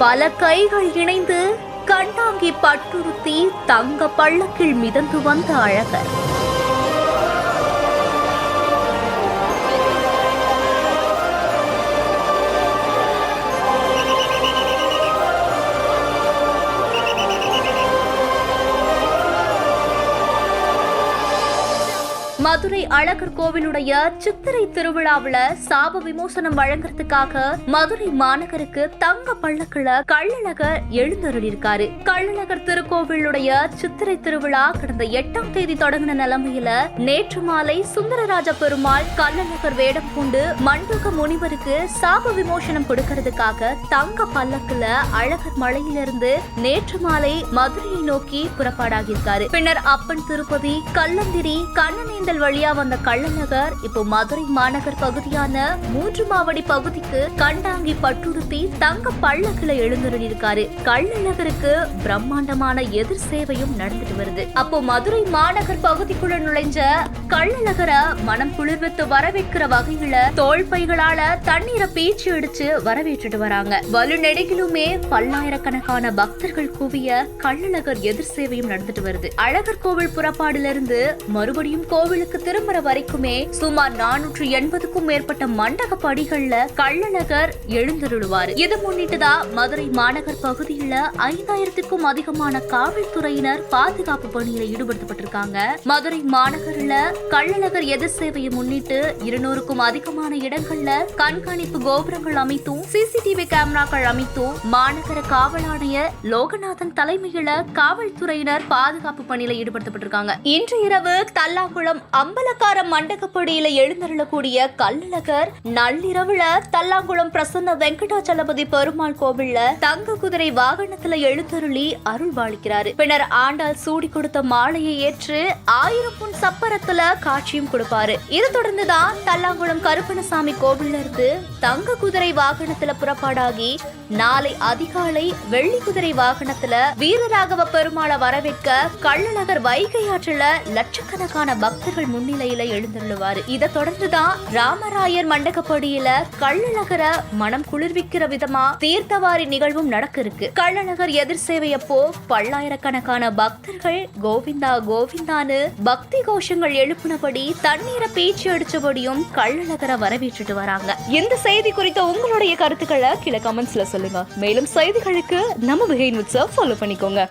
பல கைகள் இணைந்து கண்டாங்கி பட்டுறுத்தி தங்க பள்ளக்கில் மிதந்து வந்த அழகர். மதுரை அழகர் கோவிலுடைய சித்திரை திருவிழாவுல சாப விமோசனம் வழங்குறதுக்காக மதுரை மாநகருக்கு தங்க பள்ளக்குல கள்ளழகர் எழுந்தருளிருக்காரு. கள்ளழகர் திருக்கோவிலுடைய சித்திரை திருவிழா கடந்த 8ஆம் தேதி தொடங்கின நிலைமையில நேற்று மாலை சுந்தரராஜ பெருமாள் கள்ளழகர் வேடம் கொண்டு மண்டூக முனிவருக்கு சாப விமோசனம் கொடுக்கிறதுக்காக தங்க பல்லக்குல அழகர் மலையிலிருந்து நேற்று மாலை மதுரையை நோக்கி புறப்பாடாகியிருக்காரு. பின்னர் அப்பன் திருப்பதி, கல்லந்திரி, கண்ணனேந்தல் வழியா வந்த கள்ளழகர் இப்போ மதுரை மாநகர் பகுதியான 3 மாவடி பகுதிக்கு கண்டாங்கி பட்டுடுத்தி தங்க பள்ளக்குல எழுந்தருளிருக்காரு. கள்ளழகருக்கு பிரம்மாண்டமான எதிர் சேவையும் நடந்துட்டு வருது. அப்போ மதுரை மாநகர் பகுதிக்குள்ள நுழைஞ்ச கள்ளழகரை மனம் குளிர்வித்து வரவேற்கிற வகையில தோல் பைகளால தண்ணீரை பீச்சு அடிச்சு வரவேற்றுட்டு வராங்க. வலு நெடுகிலுமே பல்லாயிரக்கணக்கான பக்தர்கள் குவிய கள்ளழகர் எதிர் சேவையும் நடந்துட்டு வருது. அழகர் கோவில் புறப்பாடிலிருந்து மறுபடியும் கோவிலுக்கு திரும்புற வரைக்குமே சுமார் 480க்கும் மேற்பட்ட மண்டக படிகள்ல கள்ளழகர் எழுந்தருளுவாரு. இதை முன்னிட்டுதான் மதுரை மாநகர் பகுதியில 5000க்கும் அதிகமான காவல்துறையினர் பாதுகாப்பு பணியில ஈடுபடுத்தப்பட்டிருக்காங்க. மதுரை மாநகர்ல கள்ளழகர் எதிர் சேவையை முன்னிட்டு 200க்கும் அதிகமான இடங்கள்ல கண்காணிப்பு கோபுரங்கள் அமைத்தும் சிசிடிவி கேமராக்கள் அமைத்தும் மாநகர காவல் ஆணையர் லோகநாதன் தலைமையில காவல்துறையினர் பாதுகாப்பு பணியில ஈடுபடுத்தப்பட்டிருக்காங்க. இன்று இரவு தல்லாங்குளம் அம்பலக்கார மண்டகப்படியில எழுந்தருளக்கூடிய கள்ளழகர் நள்ளிரவுல தல்லாங்குளம் பிரசன்ன வெங்கடாச்சலபதி பெருமாள் கோவில்ல தங்க குதிரை வாகனத்துல எழுந்தருளி அருள் பாலிக்கிறாரு. பின்னர் ஆண்டாள் சூடி கொடுத்த மாலையை ஏற்று 1000 பொன் சப்பரத்துல காட்சியும் கொடுப்பாரு. இதை தொடர்ந்துதான் தல்லாங்குளம் கருப்பணசாமி கோவில்ல இருந்து தங்க குதிரை வாகனத்துல புறப்பாடாகி நாளை அதிகாலை வெள்ளி குதிரை வாகனத்துல வீரராகவ பெருமாளை வரவேற்க கள்ளழகர் வைகை ஆற்றுல லட்சக்கணக்கான பக்தர்கள் முன்னிலையில எழுந்துள்ளுவாரு. இதை தொடர்ந்துதான் ராமராயர் மண்டகப்படியில கள்ளழகரை மனம் குளிர்விக்கிற விதமா தீர்த்தவாரி நிகழ்வும் நடக்க இருக்கு. கள்ளழகர் எதிர் சேவையப்போ பல்லாயிரக்கணக்கான பக்தர்கள் கோவிந்தா கோவிந்தான்னு பக்தி கோஷங்கள் எழுப்பினபடி தண்ணீரை பீச்சு அடிச்சபடியும் கள்ளழகரை வரவேற்றுட்டு வராங்க. இந்த செய்தி குறித்த உங்களுடைய கருத்துக்களை கீழே கமெண்ட்ஸ்ல சொல்லுங்க. மேலும் செய்திகளுக்கு நம்ம பிஹைண்ட் விட்ஸை ஃபாலோ பண்ணிக்கோங்க.